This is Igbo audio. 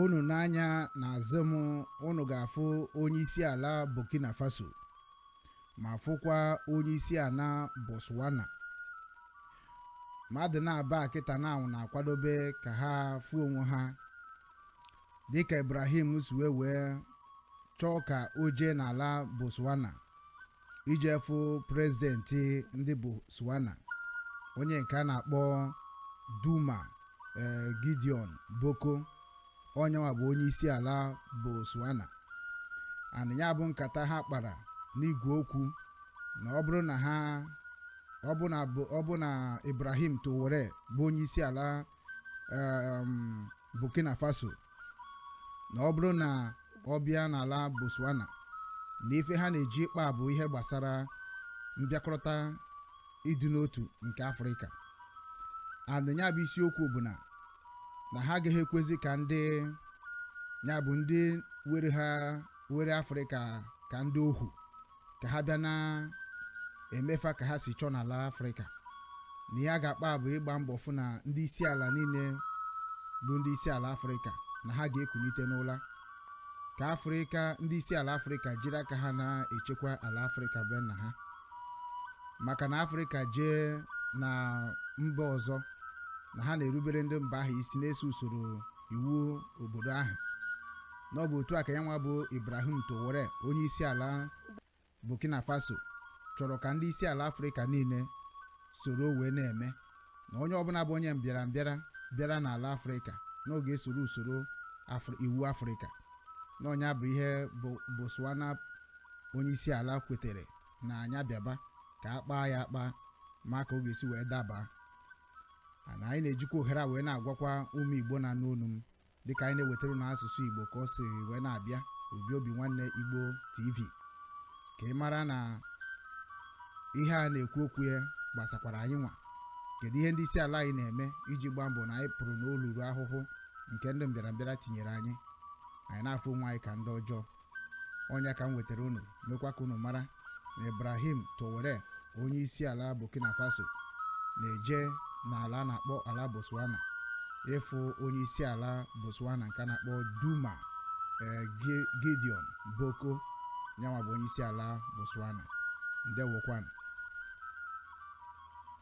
unu n'anya na azụ m unu ga-afụ onye isi ala Burkina Faso ma fụkwa onye isi ala Botswana. Mmadụ na-aba kịta na-akwadobe ka ha fụ onwe ha dịka Ibrahim si wee chọọ ka o jee n'ala Botswana ije fụ President ndị Botswana, onye nke a na-akpọ Duma Gideon Boko, onye nwa bụ onye isi ala Botswana. And ya bụ nkata ha kpara n'igwe okwu na ọ bụ na Ibrahim Traore bụ onye isi ala Burkina Faso, na ọ bụrụ na ọ bịa n'ala Botswana na ife ha na-eji ịkpa bụ ihe gbasara mbịakọta ịdị n'otu nke Afrịka. Adịnya bụ isiokwu bụ na ha agaghị ekwezi ka ndị were Afrịka ka ndị ohu ka ha bịa na emefa ka ha si chọọ n'ala Afrịka. Na ihe a ga-akpa bụ ịgba mbọ fụ na ndị isi ala niile bụ ndị isi ala Afrịka na ha ga-ekunite n'ụla ka Afrịka, ndị isi ala Afrịka jiri aka ha na-echekwa ala Afrịka be nna ha. Maka na Afrịka jee na mba ọzọ na ha na-erubere ndị mba ahụ isi na-eso usoro iwu obodo ahụ. N'ọbụ otu a ka ya nwa bụ Ibrahim Traore, onye isi ala Burkina Faso, chọrọ ka ndị isi ala Afrịka niile soro wee na-eme na onye ọbụla bụ onye bịara n'ala Afrịka n'oge esoro usoro iwu Afrịka. Na onye bụ ihe Botswana onye isi ala kwetere na anya bịaba ka akpa ya akpa ma ka ọ ga-esi wee daba. Na anyị na-ejikwa ohere a wee na-agwakwa ụmụ Igbo na n'onu m dịka anyị na-ewetara n'asụsụ Igbo ka ọ si wee na-abịa Obinwannem Igbo TV, ka ị mara na ihe a na-ekwu okwu ya gbasakwara anyị nwa. Kedu ihe ndị isi ala anyị na-eme iji gbaa mbọ na anyị pụrụ n'olulu ahụhụ nke ndị mbịarambịara tinyere anyị na-afụ onwe anyị ka ndị ọjọọ. Onye ka m wetara unu mekwa ka unu mara na Ibrahim Traore, onye isi ala Burkina Faso, na-eje n'ala a na-akpọ ala Botswana ịfụ onye isi ala Botswana nke a na-akpọ Duma Gideon Boko, nyanwa bụ onye isi ala Botswana. Ndewokwanụ.